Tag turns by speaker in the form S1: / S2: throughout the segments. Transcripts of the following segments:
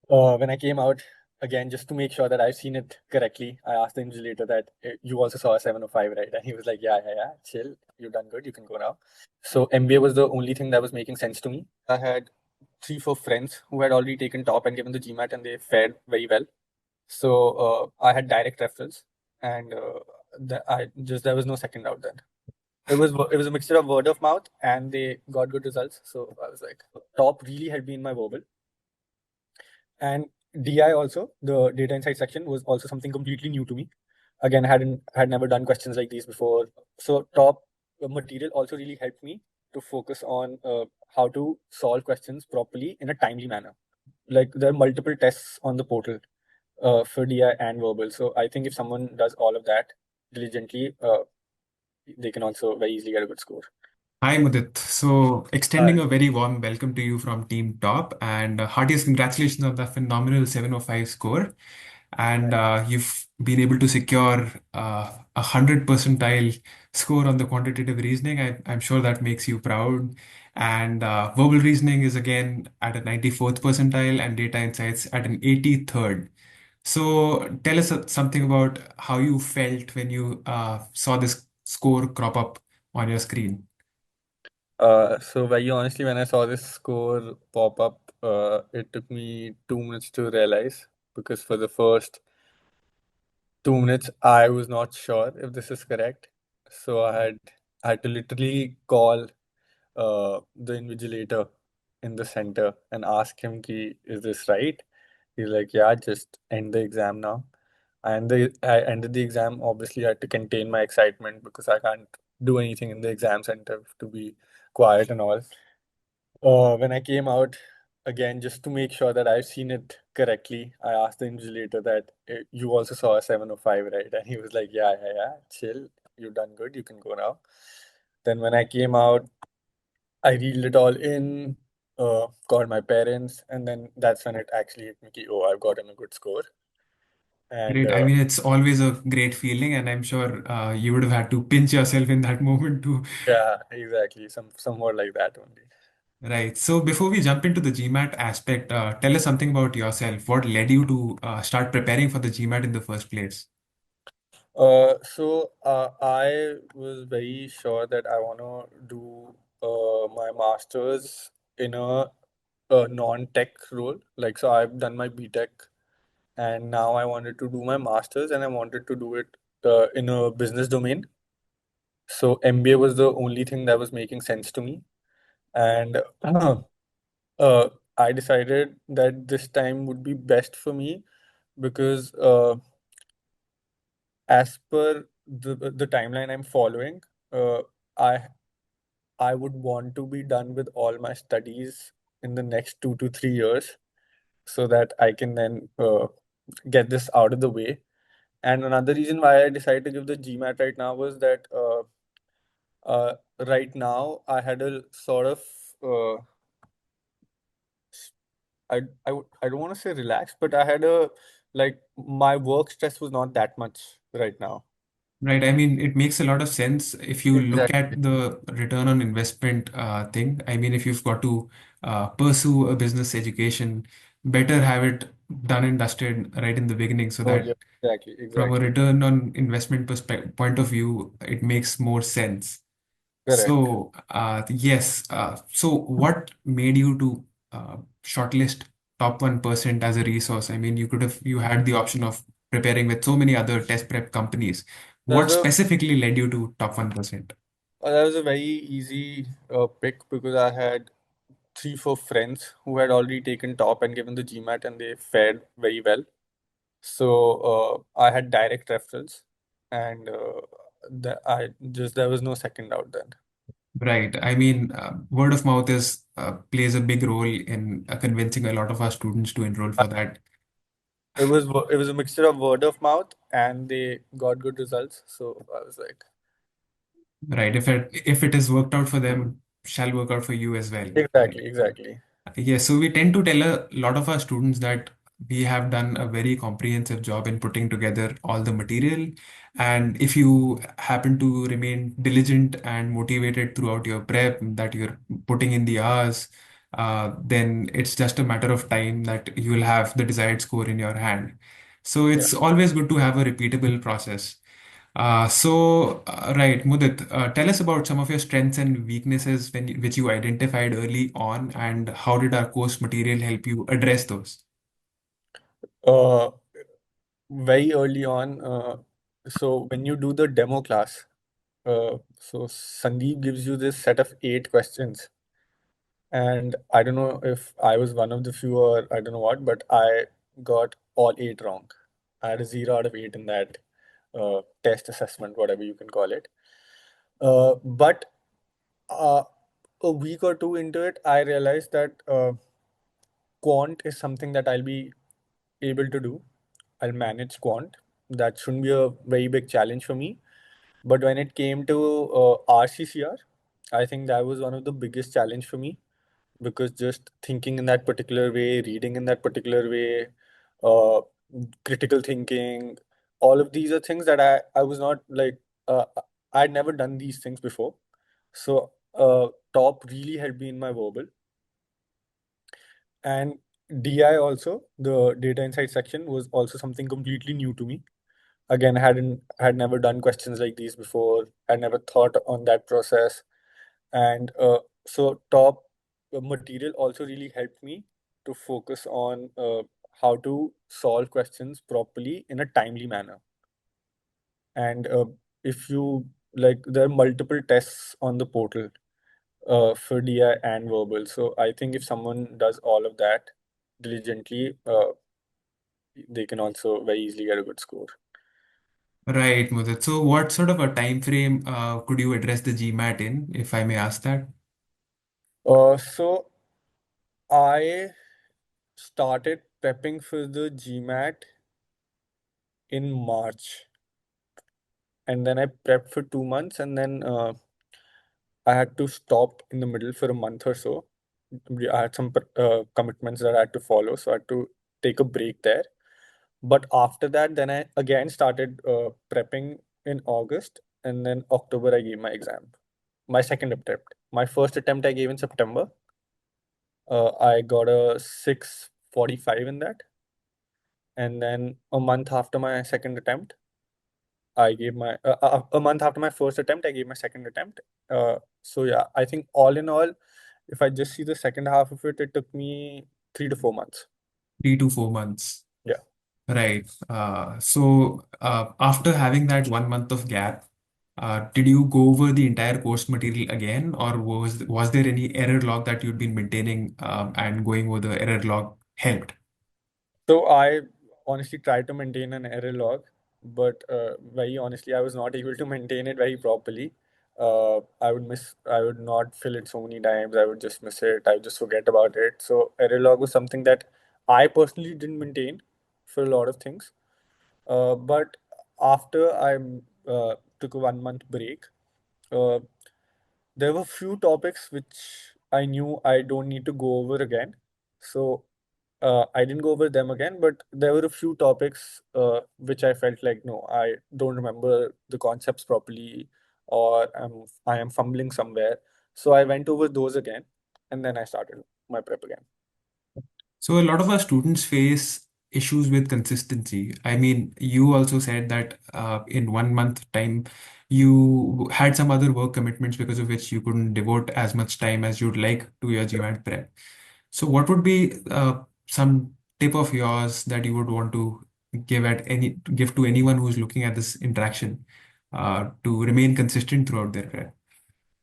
S1: When I came out, again, just to make sure that I've seen it correctly, I asked the invigilator that you also saw a 705, right? And he was like, yeah, chill, you've done good, you can go now. So MBA was the only thing that was making sense to me. I had three, four friends who had already taken top and given the GMAT and they fared very well. So I had direct referrals, and there was no second out then. It was a mixture of word of mouth, and they got good results. So I was like, top really helped me in my verbal. And DI also, the data insight section, was also something completely new to me. Again, had never done questions like these before. So top material also really helped me to focus on how to solve questions properly in a timely manner. Like there are multiple tests on the portal for DI and verbal. So I think if someone does all of that diligently, they can also very easily get a good score.
S2: Hi, Mudit. So,
S1: Hi.
S2: extending a very warm welcome to you from Team Top and heartiest congratulations on the phenomenal 705 score. And
S1: Thank
S2: you've been able to secure a 100 percentile score on the quantitative reasoning. I'm sure that makes you proud. And verbal reasoning is again at a 94th percentile and data insights at an 83rd. So, tell us something about how you felt when you saw this score crop up on your screen.
S1: So very honestly, when I saw this score pop up, it took me 2 minutes to realize because for the first 2 minutes, I was not sure if this is correct. So I had to literally call the invigilator in the center and ask him, ki, is this right? He's like, yeah, just end the exam now. I ended the exam. Obviously, I had to contain my excitement because I can't do anything in the exam center to be quiet and all. When I came out, again, just to make sure that I've seen it correctly, I asked the invigilator that you also saw a 705, right? And he was like, yeah, chill, you've done good, you can go now. Then when I came out, I reeled it all in, called my parents, and then that's when it actually hit me, ki, oh, I've gotten a good score. And
S2: Great. I mean, it's always a great feeling, and I'm sure you would have had to pinch yourself in that moment too.
S1: yeah, exactly, somewhat like that only.
S2: Right. So before we jump into the GMAT aspect, tell us something about yourself. What led you to start preparing for the GMAT in the first place?
S1: So I was very sure that I want to do my master's in a non-tech role. Like, so I've done my BTech, and now I wanted to do my master's, and I wanted to do it in a business domain. So MBA was the only thing that was making sense to me, and uh, I decided that this time would be best for me because as per the timeline I'm following, I I would want to be done with all my studies in the next 2 to 3 years so that I can then get this out of the way. And another reason why I decided to give the GMAT right now was that right now I had a sort of uh, I don't want to say relaxed, but I had a like my work stress was not that much right now.
S2: Right. I mean, it makes a lot of sense if you look
S1: Exactly.
S2: at the return on investment thing. I mean, if you've got to pursue a business education, better have it done and dusted right in the beginning so
S1: Oh yeah,
S2: that
S1: exactly,
S2: from a
S1: exactly.
S2: return on investment perspective point of view, it makes more sense.
S1: Correct.
S2: So, yes. So, what made you to shortlist top 1% as a resource? I mean, you had the option of preparing with so many other test prep companies.
S1: That
S2: What
S1: was a
S2: specifically led you to top 1%?
S1: that was a very easy pick because I had three, four friends who had already taken top and given the GMAT and they fared very well. So I had direct referrals, and there was no second out then.
S2: Right. I mean, word of mouth is plays a big role in convincing a lot of our students to enroll for that.
S1: It was a mixture of word of mouth, and they got good results. So I was like,
S2: Right. If it has worked out for them, shall work out for you as well. Right.
S1: exactly, exactly.
S2: Yes, so we tend to tell a lot of our students that we have done a very comprehensive job in putting together all the material. And if you happen to remain diligent and motivated throughout your prep, that you're putting in the hours, then it's just a matter of time that you will have the desired score in your hand. So
S1: Yeah.
S2: it's always good to have a repeatable process. Right, Mudit, tell us about some of your strengths and weaknesses which you identified early on, and how did our course material help you address those?
S1: Uh, Very early on, so when you do the demo class, so Sandeep gives you this set of 8 questions, and I don't know if I was one of the few or I don't know what, but I got all 8 wrong. I had a 0 out of 8 in that test assessment, whatever you can call it. But uh, a week or two into it, I realized that quant is something that I'll be able to do. I'll manage quant. That shouldn't be a very big challenge for me. But when it came to RCCR, I think that was one of the biggest challenge for me because just thinking in that particular way, reading in that particular way, uh, critical thinking, all of these are things that I was not like, I'd never done these things before. So top really helped me in my verbal. And DI also, the data insight section was also something completely new to me. Again, had never done questions like these before. I never thought on that process. And so top material also really helped me to focus on how to solve questions properly in a timely manner. And if you like, there are multiple tests on the portal for DI and verbal. So I think if someone does all of that diligently, they can also very easily get a good score.
S2: Right, Mudit. So what sort of a time frame could you address the GMAT in, if I may ask that?
S1: So I started prepping for the GMAT in March, and then I prepped for 2 months, and then I had to stop in the middle for a month or so. I had some commitments that I had to follow, so I had to take a break there. But after that, then I again started prepping in August, and then October I gave my exam, my second attempt. My first attempt I gave in September. I got a 645 in that, and then a month after my second attempt, I gave my a month after my first attempt, I gave my second attempt. So yeah, I think all in all, if I just see the second half of it, it took me 3 to 4 months.
S2: 3 to 4 months.
S1: Yeah.
S2: Right. After having that 1 month of gap, did you go over the entire course material again, or was there any error log that you'd been maintaining, and going over the error log helped?
S1: So I honestly tried to maintain an error log, but very honestly, I was not able to maintain it very properly. I would not fill it so many times. I would just miss it. I would just forget about it. So error log was something that I personally didn't maintain for a lot of things. But after I took a 1 month break, uh, there were few topics which I knew I don't need to go over again. So I didn't go over them again, but there were a few topics which I felt like, no, I don't remember the concepts properly, or I am fumbling somewhere. So I went over those again, and then I started my prep again.
S2: So a lot of our students face issues with consistency. I mean, you also said that in 1 month time, you had some other work commitments because of which you couldn't devote as much time as you'd like to your GMAT prep. So what would be some tip of yours that you would want to give to anyone who's looking at this interaction to remain consistent throughout their prep?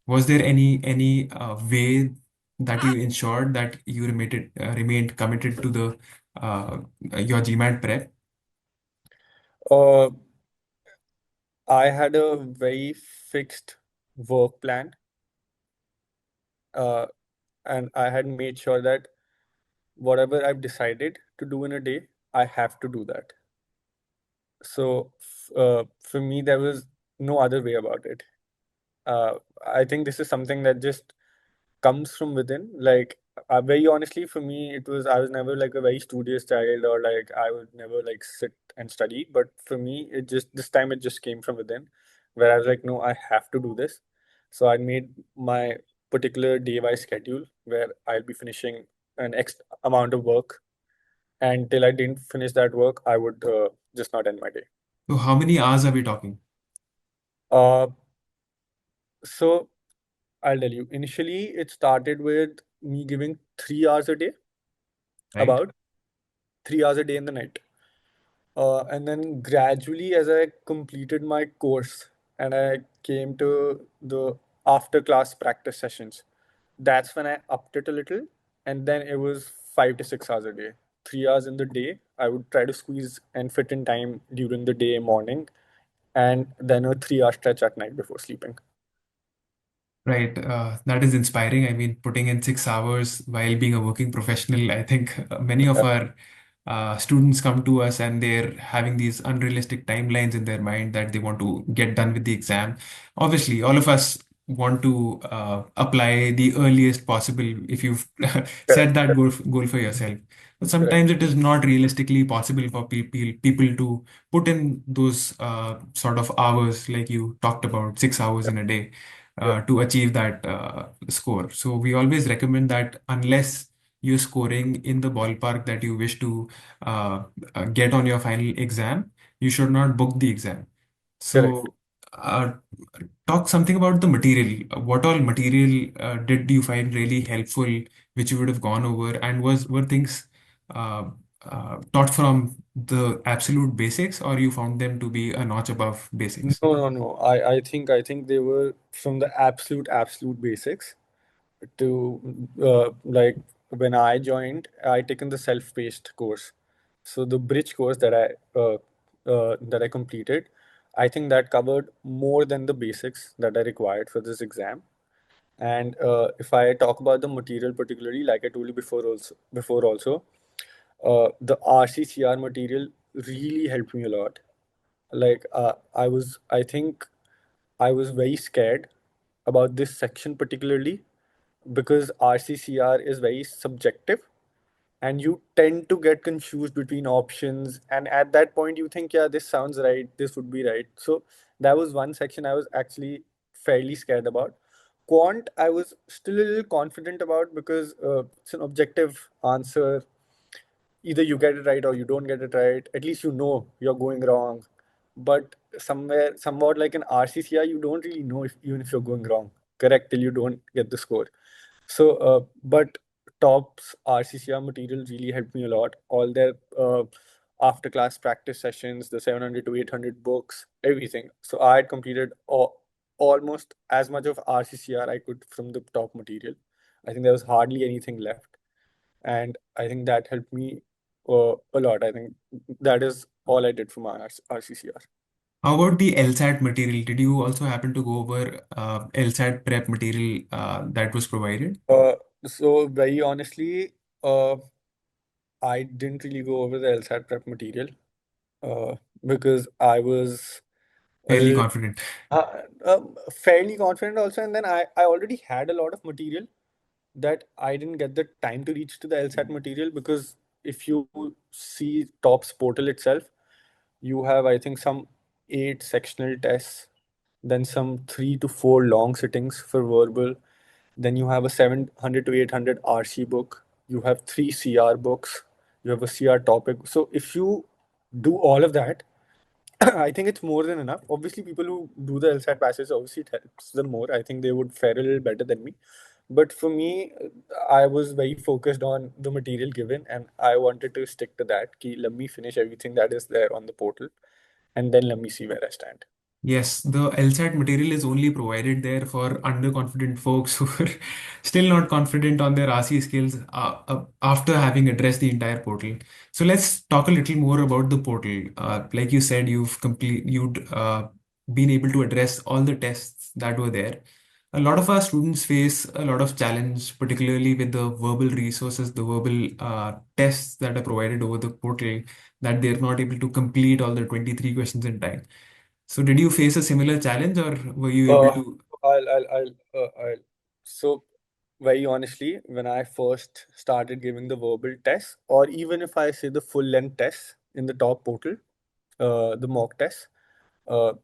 S2: Was there any way that you ensured that you remained committed to the uh, your GMAT prep?
S1: Uh, I had a very fixed work plan, uh, and I had made sure that whatever I've decided to do in a day, I have to do that. So for me, there was no other way about it. Uh, I think this is something that just comes from within. Like very honestly, for me, it was I was never like a very studious child, or like I would never like sit and study. But for me, it just this time it just came from within, where I was like, no, I have to do this. So I made my particular day-wise schedule where I'll be finishing an X amount of work, and till I didn't finish that work, I would just not end my day.
S2: So how many hours are we talking?
S1: Uh, so I'll tell you. Initially, it started with me giving 3 hours a day,
S2: Right?
S1: about 3 hours a day in the night. And then gradually, as I completed my course and I came to the after class practice sessions, that's when I upped it a little. And then it was 5 to 6 hours a day. 3 hours in the day, I would try to squeeze and fit in time during the day, morning, and then a 3 hour stretch at night before sleeping.
S2: Right. That is inspiring. I mean, putting in 6 hours while being a working professional, I think many of
S1: Yeah,
S2: our students come to us and they're having these unrealistic timelines in their mind that they want to get done with the exam. Obviously, all of us want to apply the earliest possible if you've set
S1: correct,
S2: that goal for yourself. But
S1: correct.
S2: sometimes it is not realistically possible for people to put in those sort of hours like you talked about, 6 hours
S1: Yeah,
S2: in a day
S1: yeah,
S2: to achieve that score. So we always recommend that unless you're scoring in the ballpark that you wish to get on your final exam, you should not book the exam.
S1: correct.
S2: So talk something about the material. What all material did you find really helpful, which you would have gone over, and were things uh, taught from the absolute basics, or you found them to be a notch above
S1: No,
S2: basics?
S1: no, no. I think they were from the absolute basics to like when I joined, I taken the self-paced course. So the bridge course that I completed, I think that covered more than the basics that I required for this exam. And if I talk about the material particularly, like I told you before also, the RCCR material really helped me a lot. Like I think I was very scared about this section particularly because RCCR is very subjective and you tend to get confused between options, and at that point you think, yeah, this sounds right, this would be right. So that was one section I was actually fairly scared about. Quant I was still a little confident about because it's an objective answer. Either you get it right or you don't get it right. At least you know you're going wrong. But somewhat like an RCCR, you don't really know if even if you're going wrong, correct, till you don't get the score. So, but Top's RCCR material really helped me a lot. All their after class practice sessions, the 700 to 800 books, everything. So I had completed almost as much of RCCR I could from the top material. I think there was hardly anything left, and I think that helped me a lot. I think that is all I did for my RCCR.
S2: How about the LSAT material? Did you also happen to go over LSAT prep material that was provided?
S1: So very honestly, uh, I didn't really go over the LSAT prep material because I was a
S2: Fairly
S1: little
S2: confident.
S1: fairly confident also, and then I already had a lot of material that I didn't get the time to reach to the LSAT material because if you see TOPS portal itself, you have I think some 8 sectional tests, then some 3 to 4 long sittings for verbal, then you have a 700 to 800 RC book, you have 3 CR books, you have a CR topic. So if you do all of that, I think it's more than enough. Obviously, people who do the LSAT passes, obviously it helps them more. I think they would fare a little better than me. But for me, I was very focused on the material given, and I wanted to stick to that. Ki, let me finish everything that is there on the portal, and then let me see where I stand.
S2: Yes, the LSAT material is only provided there for underconfident folks who are still not confident on their RC skills after having addressed the entire portal. So let's talk a little more about the portal. Like you said, you'd been able to address all the tests that were there. A lot of our students face a lot of challenge, particularly with the verbal resources, the verbal tests that are provided over the portal, that they're not able to complete all the 23 questions in time. So did you face a similar challenge or were you able
S1: Uh,
S2: to?
S1: I'll. So, very honestly, when I first started giving the verbal tests, or even if I say the full length tests in the top portal, the mock tests, uh,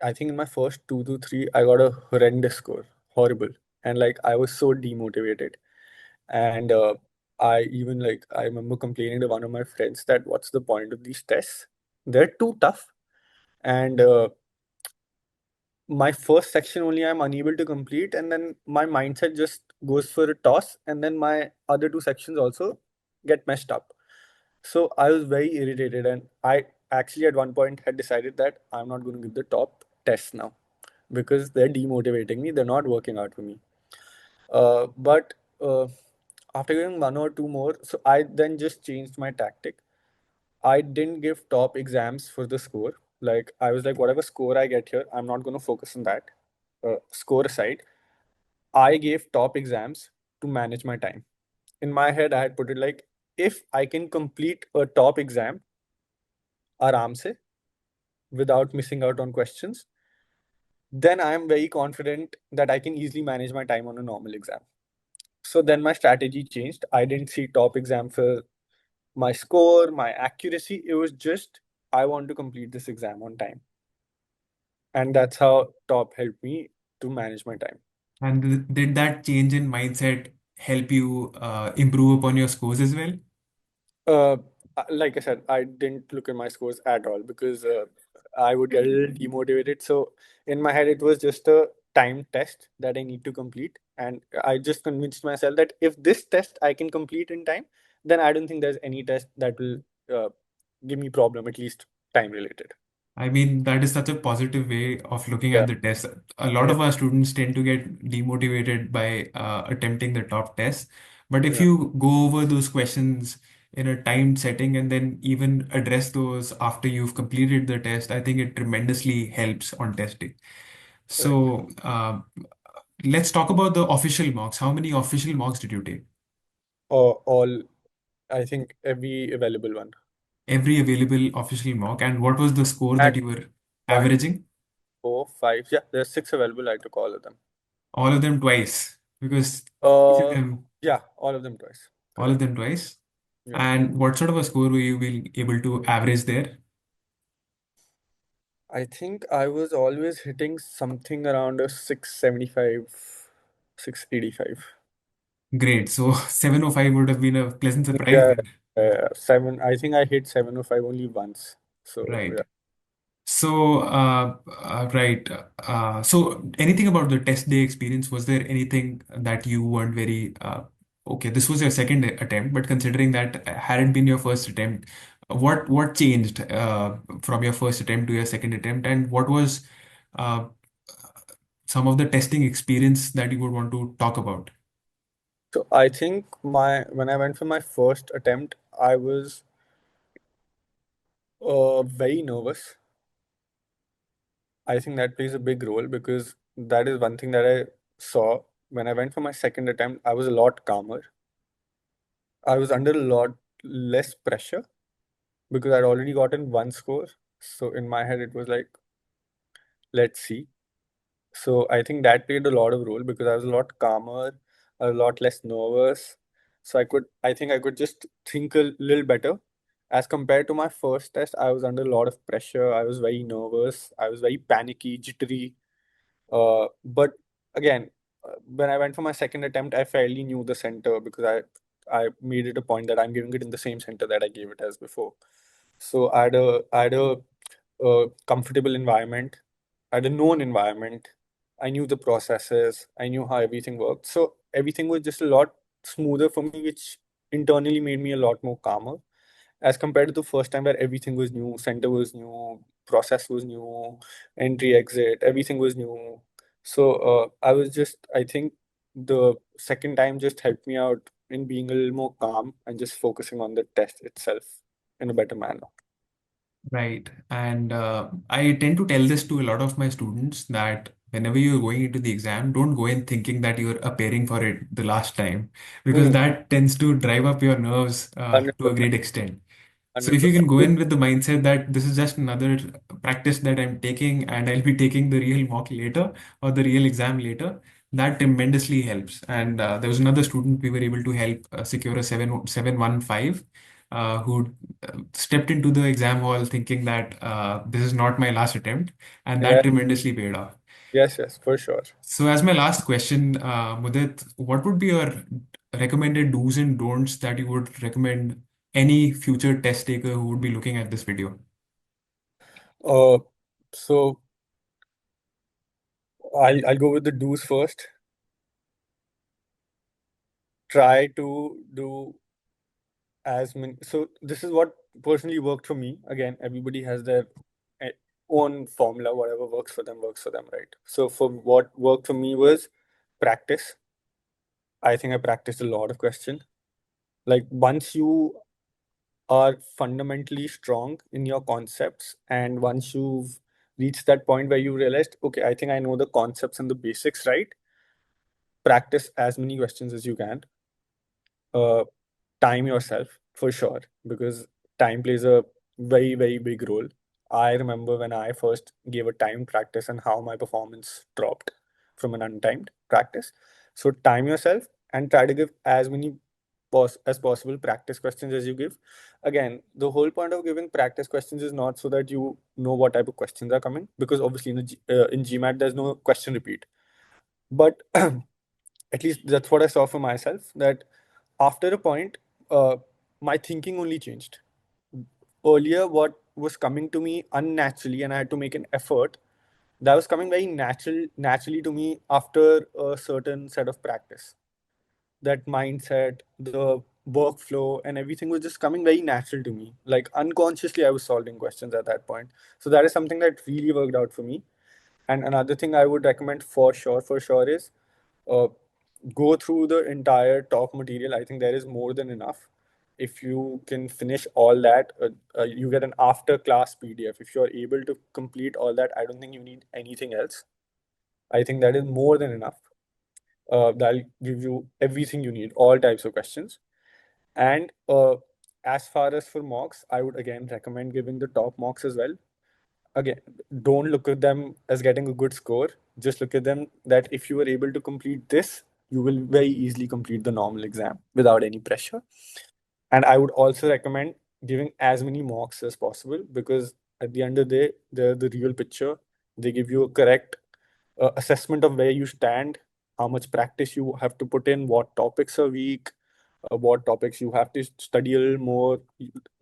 S1: I think in my first 2 to 3, I got a horrendous score, horrible. and like I was so demotivated. And I even like I remember complaining to one of my friends that what's the point of these tests? They're too tough. And my first section only I'm unable to complete, and then my mindset just goes for a toss, and then my other two sections also get messed up. So I was very irritated, and I actually at one point had decided that I'm not going to give the top tests now because they're demotivating me. They're not working out for me. But after giving one or two more, so I then just changed my tactic. I didn't give top exams for the score. Like I was like, whatever score I get here, I'm not going to focus on that. Score aside, I gave top exams to manage my time. In my head, I had put it like, if I can complete a top exam आराम से without missing out on questions, then I am very confident that I can easily manage my time on a normal exam. So then my strategy changed. I didn't see top exam for my score, my accuracy. It was just I want to complete this exam on time. And that's how top helped me to manage my time.
S2: And did that change in mindset help you improve upon your scores as well?
S1: Uh, like I said, I didn't look at my scores at all because I would get a little demotivated. So in my head, it was just a time test that I need to complete, and I just convinced myself that if this test I can complete in time, then I don't think there's any test that will uh, give me problem, at least time related.
S2: I mean, that is such a positive way of looking
S1: Yeah,
S2: at the test. A lot
S1: yeah,
S2: of our students tend to get demotivated by attempting the top tests. But if
S1: yeah.
S2: you go over those questions in a timed setting and then even address those after you've completed the test, I think it tremendously helps on testing.
S1: Right.
S2: So let's talk about the official mocks. How many official mocks did you take?
S1: Or all, I think every available one.
S2: Every available official mock, and what was the score that
S1: At
S2: you were
S1: one,
S2: averaging?
S1: 4, 5. Yeah, there's six available. I took all of them.
S2: All of them twice, because each of
S1: Uh,
S2: them,
S1: yeah, all of them twice.
S2: all of
S1: Correct.
S2: them twice.
S1: Yeah.
S2: And what sort of a score were you being able to average there?
S1: I think I was always hitting something around a 675, 685.
S2: Great. So 705 would have been a pleasant surprise
S1: Yeah,
S2: then.
S1: seven. I think I hit 705 only once. So
S2: Right.
S1: yeah.
S2: So, right. So anything about the test day experience, was there anything that you weren't very, okay, this was your second attempt, but considering that hadn't been your first attempt, what changed from your first attempt to your second attempt, and what was uh, some of the testing experience that you would want to talk about?
S1: So I think my when I went for my first attempt, I was very nervous. I think that plays a big role because that is one thing that I saw when I went for my second attempt. I was a lot calmer. I was under a lot less pressure because I'd already gotten one score. So in my head, it was like, let's see. So I think that played a lot of role because I was a lot calmer, a lot less nervous. So I think I could just think a little better. As compared to my first test, I was under a lot of pressure. I was very nervous. I was very panicky, jittery. But again, when I went for my second attempt, I fairly knew the center because I made it a point that I'm giving it in the same center that I gave it as before. So I had a comfortable environment. I had a known environment. I knew the processes. I knew how everything worked. So everything was just a lot smoother for me, which internally made me a lot more calmer as compared to the first time where everything was new, center was new, process was new, entry exit, everything was new. So I think the second time just helped me out in being a little more calm and just focusing on the test itself in a better manner.
S2: Right. And I tend to tell this to a lot of my students that whenever you're going into the exam, don't go in thinking that you're appearing for it the last time, because
S1: Hmm.
S2: that tends to drive up your nerves to a
S1: 100%.
S2: great extent. So if you can
S1: 100%.
S2: go in with the mindset that this is just another practice that I'm taking and I'll be taking the real mock later or the real exam later, that tremendously helps. And there was another student we were able to help secure a 715 who stepped into the exam hall thinking that this is not my last attempt, and that
S1: Yeah,
S2: tremendously paid off.
S1: Yes, yes, for sure.
S2: So, as my last question, Mudit, what would be your recommended do's and don'ts that you would recommend any future test taker who would be looking at this video?
S1: Uh, so I'll go with the do's first. Try to do as many. So this is what personally worked for me. Again, everybody has their eh, own formula. Whatever works for them, right? So for what worked for me was practice. I think I practiced a lot of questions. Like once you are fundamentally strong in your concepts, and once you've reached that point where you realized, okay, I think I know the concepts and the basics, right? Practice as many questions as you can. uh, Time yourself for sure, because time plays a very, very big role. I remember when I first gave a time practice and how my performance dropped from an untimed practice. So time yourself and try to give as many as possible practice questions as you give. Again, the whole point of giving practice questions is not so that you know what type of questions are coming, because obviously in GMAT there's no question repeat. But at least that's what I saw for myself, that after a point, my thinking only changed. Earlier, what was coming to me unnaturally and I had to make an effort, that was coming very naturally to me after a certain set of practice. That mindset, the workflow, and everything was just coming very natural to me. Like unconsciously, I was solving questions at that point. So that is something that really worked out for me. And another thing I would recommend for sure, is uh, go through the entire talk material. I think there is more than enough. If you can finish all that, you get an after class PDF. If you're able to complete all that, I don't think you need anything else. I think that is more than enough. That'll give you everything you need, all types of questions. And as far as for mocks, I would again recommend giving the top mocks as well. Again, don't look at them as getting a good score. Just look at them that if you are able to complete this, you will very easily complete the normal exam without any pressure. And I would also recommend giving as many mocks as possible, because at the end of the day, they're the real picture. They give you a correct assessment of where you stand, how much practice you have to put in, what topics are weak, what topics you have to study a little more.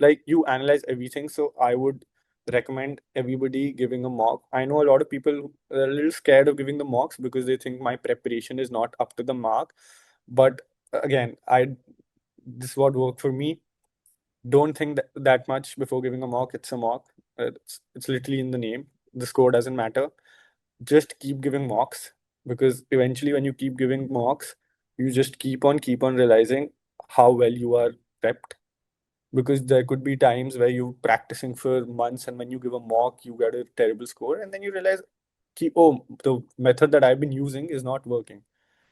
S1: Like you analyze everything. So I would recommend everybody giving a mock. I know a lot of people are a little scared of giving the mocks because they think my preparation is not up to the mark. But again, I this is what worked for me. Don't think that much before giving a mock. It's a mock. It's literally in the name. The score doesn't matter. Just keep giving mocks, because eventually when you keep giving mocks, you just keep on realizing how well you are prepped. Because there could be times where you're practicing for months, and when you give a mock, you get a terrible score, and then you realize, the method that I've been using is not working.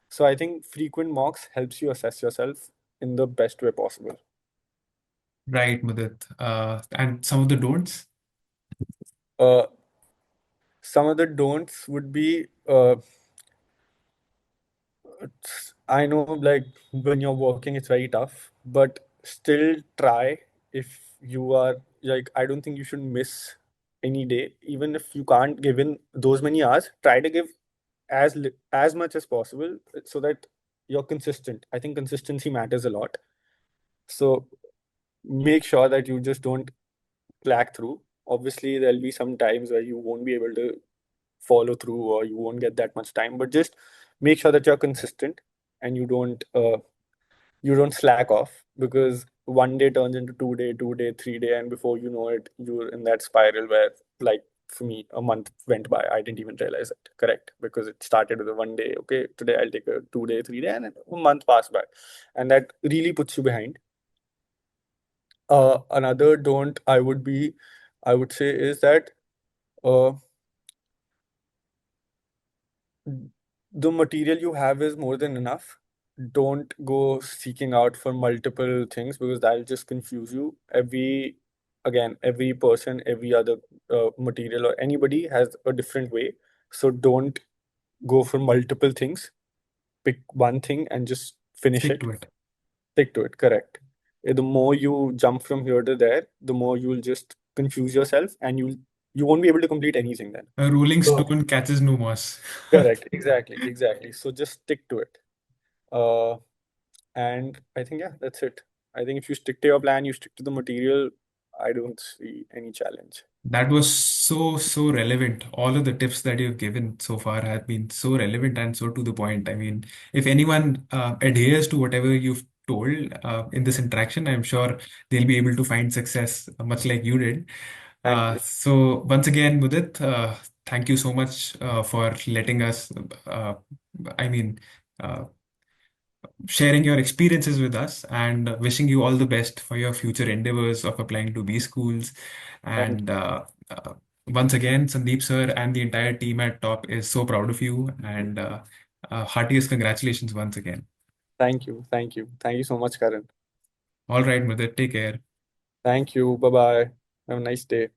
S1: So I think frequent mocks helps you assess yourself in the best way possible.
S2: Right, Mudit. And some of the don'ts?
S1: Uh, some of the don'ts would be, I know, like when you're working, it's very tough, but still try. If you are like, I don't think you should miss any day, even if you can't give in those many hours. Try to give as much as possible, so that you're consistent. I think consistency matters a lot. So make sure that you just don't slack through. Obviously, there'll be some times where you won't be able to follow through, or you won't get that much time, but just make sure that you're consistent, and you don't slack off, because one day turns into 2 day, 2 day, 3 day, and before you know it, you're in that spiral where, like for me, a month went by. I didn't even realize it. Correct, because it started with a 1 day. Okay, today I'll take a 2 day, 3 day, and then a month passed by, and that really puts you behind. Another don't I would say is that uh, the material you have is more than enough. Don't go seeking out for multiple things, because that'll just confuse you. Every person, every other material or anybody has a different way. So don't go for multiple things. Pick one thing and just finish
S2: Stick
S1: it.
S2: to it.
S1: Stick to it, correct. The more you jump from here to there, the more you'll just confuse yourself, and you'll you won't be able to complete anything then.
S2: A rolling
S1: So
S2: stone catches no moss.
S1: correct, exactly. So just stick to it. Uh, and I think, yeah, that's it. I think if you stick to your plan, you stick to the material, I don't see any challenge.
S2: That was so relevant. All of the tips that you've given so far have been so relevant and so to the point. I mean, if anyone adheres to whatever you've told in this interaction, I'm sure they'll be able to find success much like you did.
S1: Thank you.
S2: So once again, Mudit, thank you so much for letting us, uh, I mean, uh, sharing your experiences with us and wishing you all the best for your future endeavors of applying to B schools.
S1: Thank
S2: And once again, Sandeep sir and the entire team at Top is so proud of you and heartiest congratulations once again.
S1: Thank you so much, Karan.
S2: All right, Mudit, take care.
S1: Thank you. Bye bye. Have a nice day.